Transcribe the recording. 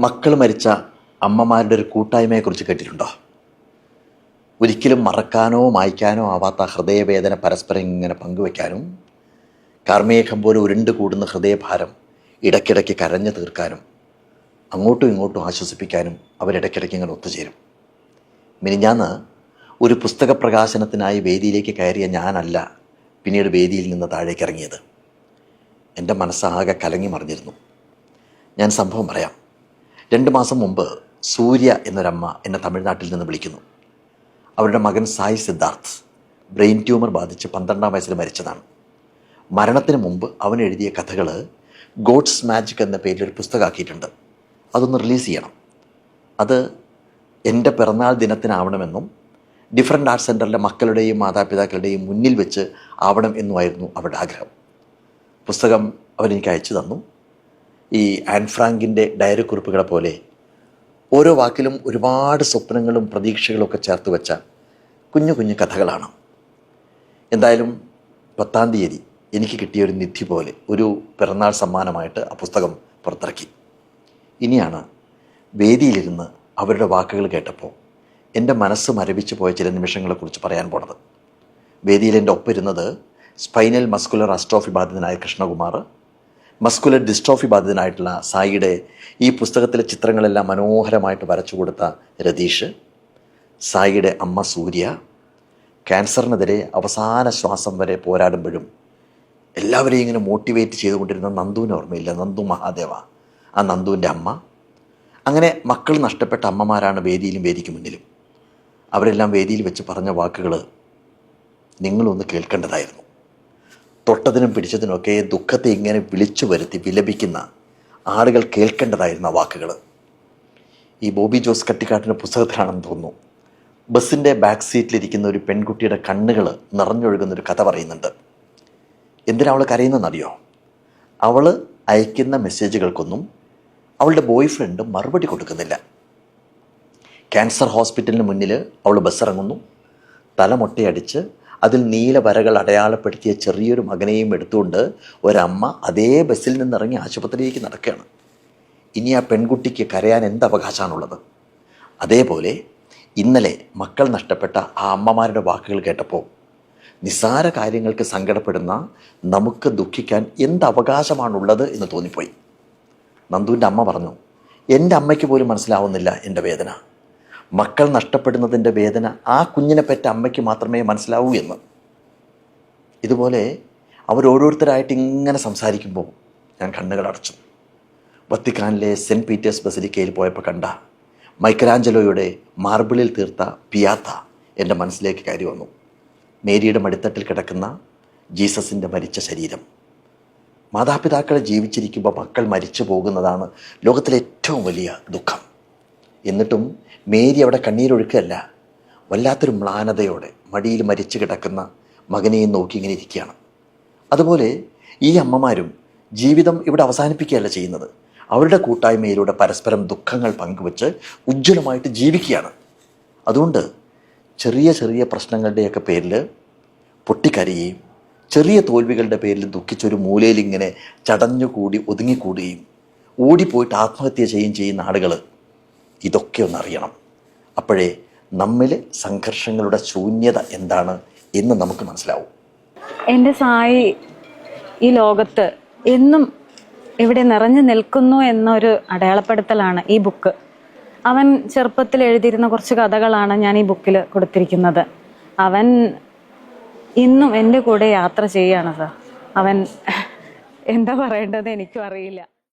മക്കൾ മരിച്ച അമ്മമാരുടെ ഒരു കൂട്ടായ്മയെക്കുറിച്ച് കേട്ടിട്ടുണ്ടോ? ഒരിക്കലും മറക്കാനോ മായ്ക്കാനോ ആവാത്ത ഹൃദയവേദന പരസ്പരം ഇങ്ങനെ പങ്കുവയ്ക്കാനും കാർമേഘം പോലെ ഉരുണ്ട് കൂടുന്ന ഹൃദയഭാരം ഇടയ്ക്കിടയ്ക്ക് കരഞ്ഞു തീർക്കാനും അങ്ങോട്ടും ഇങ്ങോട്ടും ആശ്വസിപ്പിക്കാനും അവരിടയ്ക്കിടയ്ക്ക് ഇങ്ങനെ ഒത്തുചേരും. മിനിഞ്ഞാന്ന് ഒരു പുസ്തക പ്രകാശനത്തിനായി വേദിയിലേക്ക് കയറിയ ഞാനല്ല പിന്നീട് വേദിയിൽ നിന്ന് താഴേക്ക് ഇറങ്ങിയത്. എൻ്റെ മനസ്സാകെ കലങ്ങി മറിഞ്ഞിരുന്നു. ഞാൻ സംഭവം പറയാം. 2 മാസം മുമ്പ് സൂര്യ എന്നൊരമ്മ എന്നെ തമിഴ്നാട്ടിൽ നിന്ന് വിളിക്കുന്നു. അവരുടെ മകൻ സായി സിദ്ധാർത്ഥ് ബ്രെയിൻ ട്യൂമർ ബാധിച്ച് 12-ാം വയസ്സിൽ മരിച്ചതാണ്. മരണത്തിന് മുമ്പ് അവൻ എഴുതിയ കഥകൾ ഗോഡ്സ് മാജിക് എന്ന പേരിൽ ഒരു പുസ്തകമാക്കിയിട്ടുണ്ട്. അതൊന്ന് റിലീസ് ചെയ്യണം. അത് എൻ്റെ പിറന്നാൾ ദിനത്തിനാവണമെന്നും ഡിഫറൻറ്റ് ആർട്സ് സെൻറ്ററിലെ മക്കളുടെയും മാതാപിതാക്കളുടെയും മുന്നിൽ വെച്ച് ആവണം എന്നുമായിരുന്നു അവരുടെ ആഗ്രഹം. പുസ്തകം അവരെനിക്ക് അയച്ചു തന്നു. ഈ ആൻ ഫ്രാങ്കിൻ്റെ ഡയറി കുറിപ്പുകളെ പോലെ ഓരോ വാക്കിലും ഒരുപാട് സ്വപ്നങ്ങളും പ്രതീക്ഷകളും ഒക്കെ ചേർത്ത് വെച്ച കുഞ്ഞു കുഞ്ഞു കഥകളാണ്. എന്തായാലും 10-ാം തീയതി എനിക്ക് കിട്ടിയ ഒരു നിധി പോലെ ഒരു പിറന്നാൾ സമ്മാനമായിട്ട് ആ പുസ്തകം പുറത്തിറക്കി. ഇനിയാണ് വേദിയിലിരുന്ന് അവരുടെ വാക്കുകൾ കേട്ടപ്പോൾ എൻ്റെ മനസ്സ് മരവിച്ചു പോയ ചില നിമിഷങ്ങളെക്കുറിച്ച് പറയാൻ പോണത്. വേദിയിൽ എൻ്റെ ഒപ്പം ഇരുന്നത് സ്പൈനൽ മസ്കുലർ അസ്ട്രോഫി ബാധിതനായ കൃഷ്ണകുമാർ, മസ്കുലർ ഡിസ്ട്രോഫി ബാധിതനായിട്ടുള്ള സായിയുടെ ഈ പുസ്തകത്തിലെ ചിത്രങ്ങളെല്ലാം മനോഹരമായിട്ട് വരച്ചു കൊടുത്ത രതീഷ്, സായിയുടെ അമ്മ സൂര്യ, ക്യാൻസറിനെതിരെ അവസാന ശ്വാസം വരെ പോരാടുമ്പോഴും എല്ലാവരെയും ഇങ്ങനെ മോട്ടിവേറ്റ് ചെയ്തുകൊണ്ടിരുന്ന നന്ദുവിന് ഓർമ്മയില്ല, നന്ദു മഹാദേവ, ആ നന്ദുവിൻ്റെ അമ്മ. അങ്ങനെ മക്കൾ നഷ്ടപ്പെട്ട അമ്മമാരാണ് വേദിയിലും വേദിക്ക് മുന്നിലും. അവരെല്ലാം വേദിയിൽ വെച്ച് പറഞ്ഞ വാക്കുകൾ നിങ്ങളൊന്ന് കേൾക്കേണ്ടതായിരുന്നു. തൊട്ടതിനും പിടിച്ചതിനൊക്കെ ദുഃഖത്തെ ഇങ്ങനെ വിളിച്ചു വരുത്തി വിലപിക്കുന്ന ആളുകൾ കേൾക്കേണ്ടതായിരുന്ന വാക്കുകൾ. ഈ ബോബി ജോസ് കട്ടിക്കാട്ടിൻ്റെ പുസ്തകത്തിലാണെന്ന് തോന്നുന്നു. ബസ്സിൻ്റെ ബാക്ക് സീറ്റിലിരിക്കുന്ന ഒരു പെൺകുട്ടിയുടെ കണ്ണുകൾ നിറഞ്ഞൊഴുകുന്നൊരു കഥ പറയുന്നുണ്ട്. എന്തിനാ അവൾ കരയുന്നതെന്നറിയോ? അവൾ അയക്കുന്ന മെസ്സേജുകൾക്കൊന്നും അവളുടെ ബോയ് ഫ്രണ്ട് മറുപടി കൊടുക്കുന്നില്ല. ക്യാൻസർ ഹോസ്പിറ്റലിന് മുന്നിൽ അവൾ ബസ്സിറങ്ങുന്നു. തലമൊട്ടയടിച്ച് അതിൽ നീല വരകൾ അടയാളപ്പെടുത്തിയ ചെറിയൊരു മകനെയും എടുത്തുകൊണ്ട് ഒരമ്മ അതേ ബസ്സിൽ നിന്നിറങ്ങി ആശുപത്രിയിലേക്ക് നടക്കുകയാണ്. ഇനി ആ പെൺകുട്ടിക്ക് കരയാൻ എന്ത് അവകാശമാണുള്ളത്? അതേപോലെ ഇന്നലെ മക്കൾ നഷ്ടപ്പെട്ട ആ അമ്മമാരുടെ വാക്കുകൾ കേട്ടപ്പോൾ നിസ്സാര കാര്യങ്ങൾക്ക് സങ്കടപ്പെടുന്ന നമുക്ക് ദുഃഖിക്കാൻ എന്ത് അവകാശമാണുള്ളത് എന്ന് തോന്നിപ്പോയി. നന്ദുവിൻ്റെ അമ്മ പറഞ്ഞു, എൻ്റെ അമ്മയ്ക്ക് പോലും മനസ്സിലാവുന്നില്ല എൻ്റെ വേദന. മക്കൾ നഷ്ടപ്പെടുന്നതിൻ്റെ വേദന ആ കുഞ്ഞിനെ പെറ്റ അമ്മയ്ക്ക് മാത്രമേ മനസ്സിലാവൂ എന്ന്. ഇതുപോലെ അവരോരോരുത്തരായിട്ട് ഇങ്ങനെ സംസാരിക്കുമ്പോൾ ഞാൻ കണ്ണുകൾ അടച്ചു. വത്തിക്കാനിലെ സെൻറ്റ് പീറ്റേഴ്സ് ബസിലിക്കയിൽ പോയപ്പോൾ കണ്ട മൈക്കലാഞ്ചലോയുടെ മാർബിളിൽ തീർത്ത പിയാത്ത എൻ്റെ മനസ്സിലേക്ക് കയറി വന്നു. മേരിയുടെ മടിത്തട്ടിൽ കിടക്കുന്ന ജീസസിൻ്റെ മരിച്ച ശരീരം. മാതാപിതാക്കളെ ജീവിച്ചിരിക്കുമ്പോൾ മക്കൾ മരിച്ചു പോകുന്നതാണ് ലോകത്തിലെ ഏറ്റവും വലിയ ദുഃഖം. എന്നിട്ടും മേരി അവിടെ കണ്ണീരൊഴുക്കല്ല, വല്ലാത്തൊരു മ്ലാനതയോടെ മടിയിൽ മരിച്ചു കിടക്കുന്ന മകനെയും നോക്കി ഇങ്ങനെ ഇരിക്കുകയാണ്. അതുപോലെ ഈ അമ്മമാരും ജീവിതം ഇവിടെ അവസാനിപ്പിക്കുകയല്ല ചെയ്യുന്നത്. അവരുടെ കൂട്ടായ്മയിലൂടെ പരസ്പരം ദുഃഖങ്ങൾ പങ്കുവച്ച് ഉജ്ജ്വലമായിട്ട് ജീവിക്കുകയാണ്. അതുകൊണ്ട് ചെറിയ ചെറിയ പ്രശ്നങ്ങളുടെയൊക്കെ പേരിൽ പൊട്ടിക്കരയുകയും ചെറിയ തോൽവികളുടെ പേരിൽ ദുഃഖിച്ചൊരു മൂലയിൽ ഇങ്ങനെ ചടഞ്ഞുകൂടി ഒതുങ്ങിക്കൂടുകയും ഓടിപ്പോയിട്ട് ആത്മഹത്യ ചെയ്യുന്ന ആളുകൾ ഇതൊക്കെ ഒന്നറിയണം. അപ്പോഴേ നമ്മിൽ സംഘർഷങ്ങളുടെ ശൂന്യത എന്താണ് എന്ന് നമുക്ക് മനസ്സിലാവും. എൻ്റെ സായി ഈ ലോകത്ത് എന്നും ഇവിടെ നിറഞ്ഞു നിൽക്കുന്നു എന്നൊരു അടയാളപ്പെടുത്തലാണ് ഈ ബുക്ക്. അവൻ ചെറുപ്പത്തിൽ എഴുതിയിരുന്ന കുറച്ച് കഥകളാണ് ഞാൻ ഈ ബുക്കിൽ കൊടുത്തിരിക്കുന്നത്. അവൻ ഇന്നും എൻ്റെ കൂടെ യാത്ര ചെയ്യാണ് സാർ. അവൻ എന്താ പറയേണ്ടത് എനിക്കും അറിയില്ല.